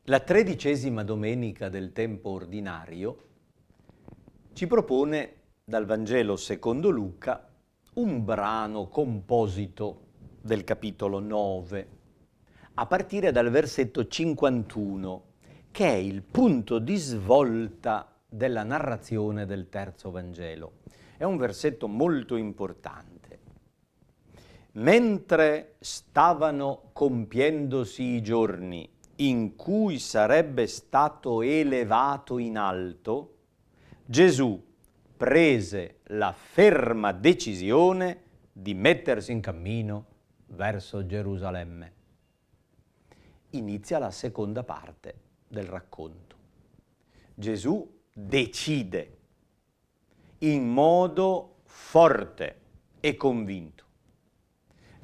La 13ª domenica del tempo ordinario ci propone dal Vangelo secondo Luca un brano composito del capitolo 9, a partire dal versetto 51, che è il punto di svolta della narrazione del terzo Vangelo. È un versetto molto importante. Mentre stavano compiendosi i giorni in cui sarebbe stato elevato in alto, Gesù prese la ferma decisione di mettersi in cammino verso Gerusalemme. Inizia la seconda parte del racconto. Gesù decide in modo forte e convinto.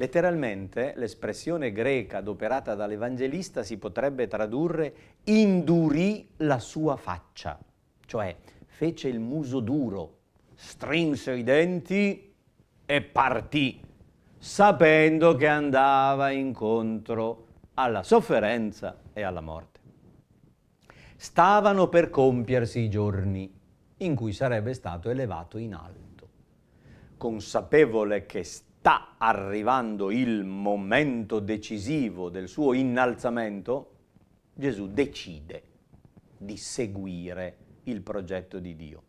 Letteralmente l'espressione greca adoperata dall'Evangelista si potrebbe tradurre indurì la sua faccia, cioè fece il muso duro, strinse i denti e partì, sapendo che andava incontro alla sofferenza e alla morte. Stavano per compiersi i giorni in cui sarebbe stato elevato in alto, consapevole che sta arrivando il momento decisivo del suo innalzamento, Gesù decide di seguire il progetto di Dio.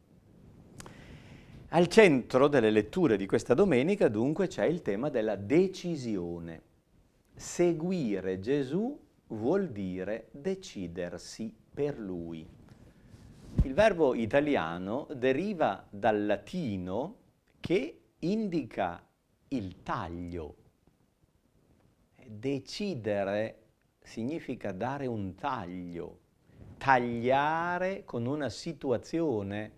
Al centro delle letture di questa domenica, dunque, c'è il tema della decisione. Seguire Gesù vuol dire decidersi per Lui. Il verbo italiano deriva dal latino che indica il taglio. Decidere significa dare un taglio, tagliare con una situazione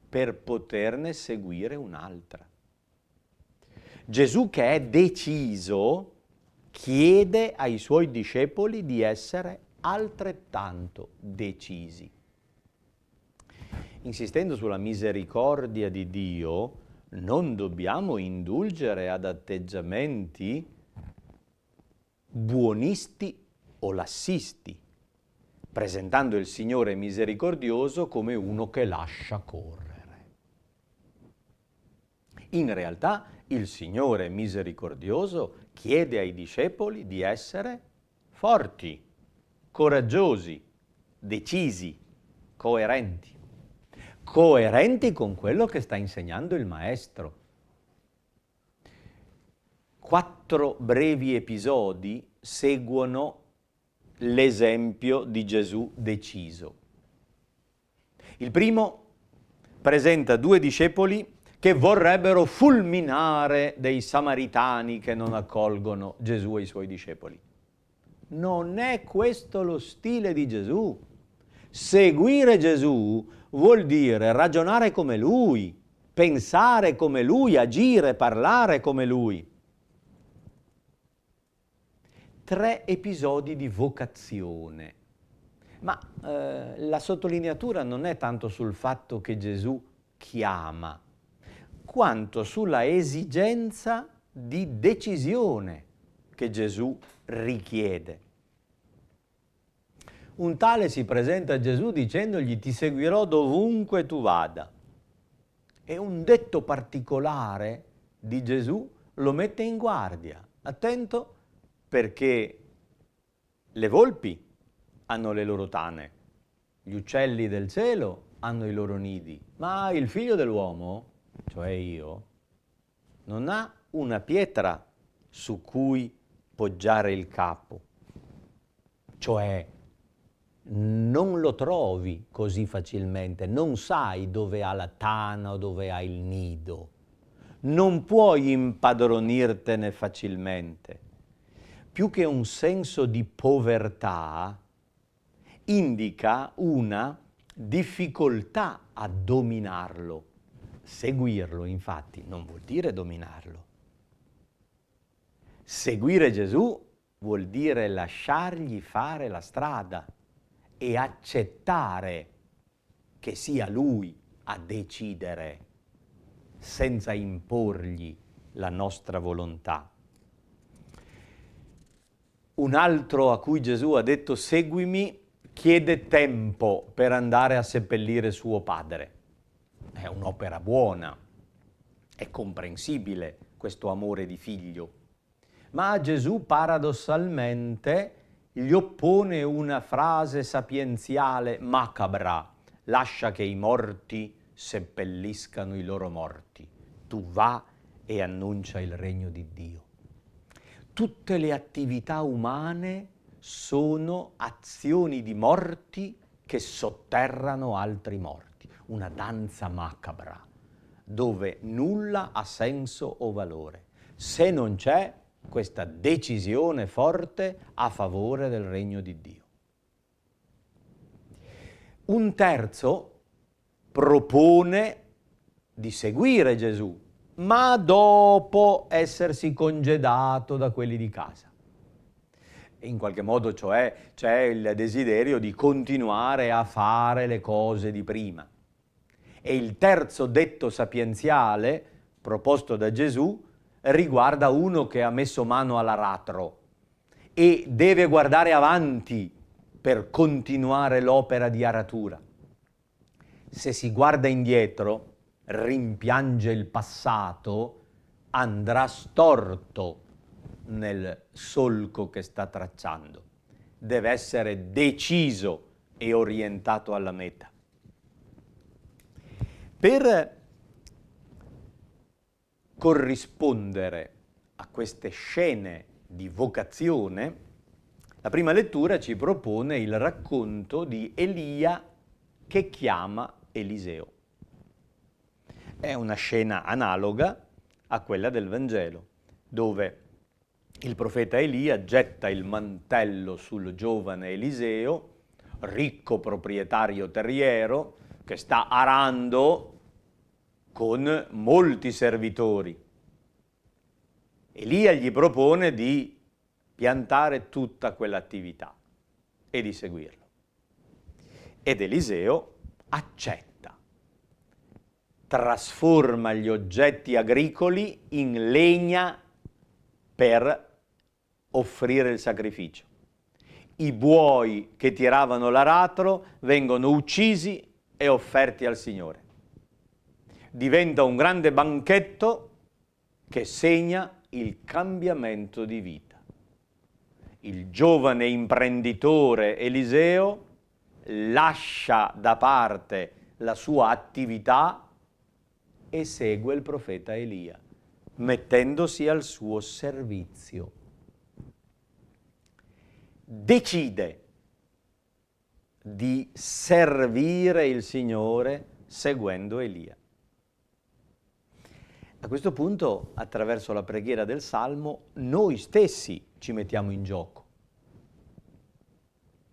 per poterne seguire un'altra. Gesù, che è deciso, chiede ai suoi discepoli di essere altrettanto decisi. Insistendo sulla misericordia di Dio, non dobbiamo indulgere ad atteggiamenti buonisti o lassisti, presentando il Signore misericordioso come uno che lascia correre. In realtà il Signore misericordioso chiede ai discepoli di essere forti, coraggiosi, decisi, coerenti con quello che sta insegnando il Maestro. 4 brevi episodi seguono l'esempio di Gesù deciso. Il primo presenta 2 discepoli che vorrebbero fulminare dei samaritani che non accolgono Gesù e i suoi discepoli. Non è questo lo stile di Gesù. Seguire Gesù vuol dire ragionare come Lui, pensare come Lui, agire, parlare come Lui. 3 episodi di vocazione. Ma la sottolineatura non è tanto sul fatto che Gesù chiama, quanto sulla esigenza di decisione che Gesù richiede. Un tale si presenta a Gesù dicendogli: ti seguirò dovunque tu vada. E un detto particolare di Gesù lo mette in guardia. Attento, perché le volpi hanno le loro tane, gli uccelli del cielo hanno i loro nidi, ma il figlio dell'uomo, cioè io, non ha una pietra su cui poggiare il capo, cioè non lo trovi così facilmente, non sai dove ha la tana o dove ha il nido, non puoi impadronirtene facilmente. più che un senso di povertà, indica una difficoltà a dominarlo. Seguirlo, infatti, non vuol dire dominarlo. Seguire Gesù vuol dire lasciargli fare la strada e accettare che sia Lui a decidere senza imporgli la nostra volontà. Un altro a cui Gesù ha detto seguimi chiede tempo per andare a seppellire suo padre. È un'opera buona, è comprensibile questo amore di figlio. Ma a Gesù paradossalmente gli oppone una frase sapienziale macabra: lascia che i morti seppelliscano i loro morti, tu va e annuncia il regno di Dio. Tutte le attività umane sono azioni di morti che sotterrano altri morti, una danza macabra, dove nulla ha senso o valore, se non c'è questa decisione forte a favore del regno di Dio. Un terzo propone di seguire Gesù, ma dopo essersi congedato da quelli di casa. In qualche modo, cioè, c'è il desiderio di continuare a fare le cose di prima. E il terzo detto sapienziale proposto da Gesù riguarda uno che ha messo mano all'aratro e deve guardare avanti per continuare l'opera di aratura. Se si guarda indietro, rimpiange il passato, andrà storto nel solco che sta tracciando. Deve essere deciso e orientato alla meta. Per corrispondere a queste scene di vocazione, la prima lettura ci propone il racconto di Elia che chiama Eliseo. È una scena analoga a quella del Vangelo, dove il profeta Elia getta il mantello sul giovane Eliseo, ricco proprietario terriero, che sta arando con molti servitori. Elia gli propone di piantare tutta quell'attività e di seguirlo. Ed Eliseo accetta, trasforma gli oggetti agricoli in legna per offrire il sacrificio. I buoi che tiravano l'aratro vengono uccisi e offerti al Signore. Diventa un grande banchetto che segna il cambiamento di vita. Il giovane imprenditore Eliseo lascia da parte la sua attività e segue il profeta Elia, mettendosi al suo servizio. Decide di servire il Signore seguendo Elia. A questo punto, attraverso la preghiera del Salmo, noi stessi ci mettiamo in gioco.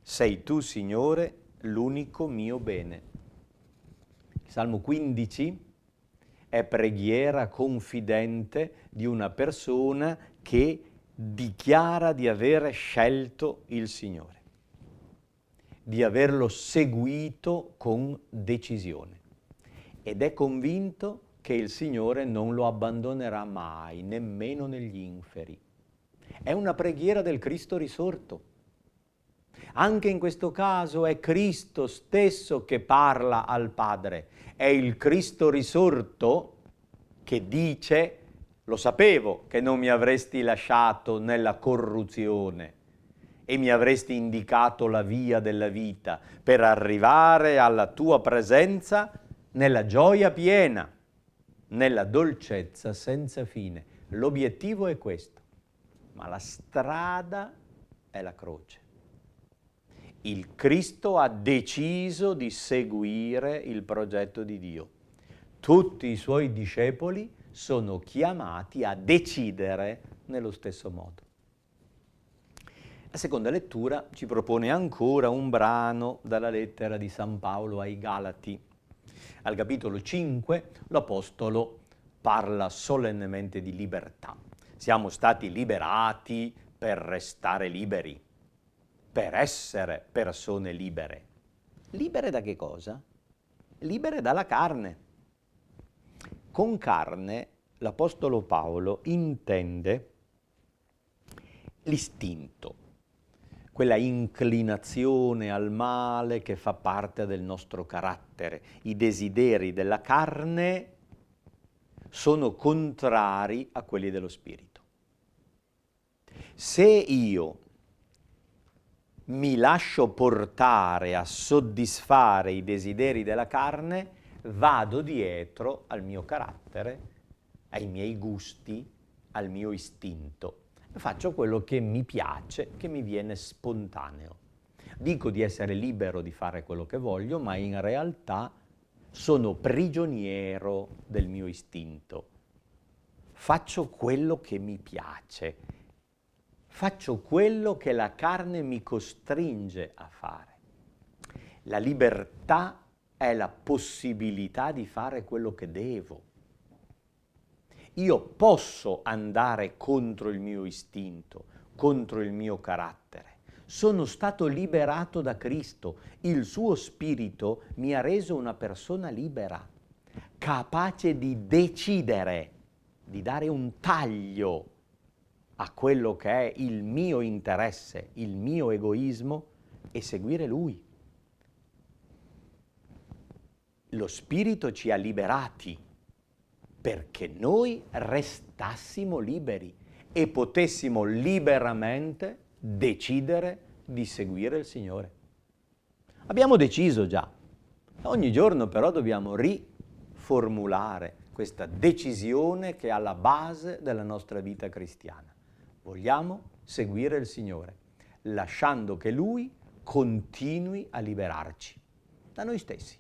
Sei tu, Signore, l'unico mio bene. Il Salmo 15 è preghiera confidente di una persona che dichiara di aver scelto il Signore, di averlo seguito con decisione ed è convinto che il Signore non lo abbandonerà mai, nemmeno negli inferi. È una preghiera del Cristo risorto. Anche in questo caso è Cristo stesso che parla al Padre. È il Cristo risorto che dice: lo sapevo che non mi avresti lasciato nella corruzione e mi avresti indicato la via della vita per arrivare alla tua presenza nella gioia piena, nella dolcezza senza fine. L'obiettivo è questo, ma la strada è la croce. Il Cristo ha deciso di seguire il progetto di Dio. Tutti i suoi discepoli sono chiamati a decidere nello stesso modo. La seconda lettura ci propone ancora un brano dalla lettera di San Paolo ai Galati. Al capitolo 5 l'Apostolo parla solennemente di libertà. Siamo stati liberati per restare liberi, per essere persone libere. Libere da che cosa? Libere dalla carne. Con carne l'Apostolo Paolo intende l'istinto, quella inclinazione al male che fa parte del nostro carattere. I desideri della carne sono contrari a quelli dello spirito. Se io mi lascio portare a soddisfare i desideri della carne, vado dietro al mio carattere, ai miei gusti, al mio istinto. Faccio quello che mi piace, che mi viene spontaneo. Dico di essere libero di fare quello che voglio, ma in realtà sono prigioniero del mio istinto. Faccio quello che mi piace. Faccio quello che la carne mi costringe a fare. La libertà è la possibilità di fare quello che devo. Io posso andare contro il mio istinto, contro il mio carattere. Sono stato liberato da Cristo. Il suo spirito mi ha reso una persona libera, capace di decidere, di dare un taglio a quello che è il mio interesse, il mio egoismo e seguire Lui. Lo Spirito ci ha liberati perché noi restassimo liberi e potessimo liberamente decidere di seguire il Signore. Abbiamo deciso già, ogni giorno però dobbiamo riformulare questa decisione che è alla base della nostra vita cristiana. Vogliamo seguire il Signore, lasciando che Lui continui a liberarci da noi stessi.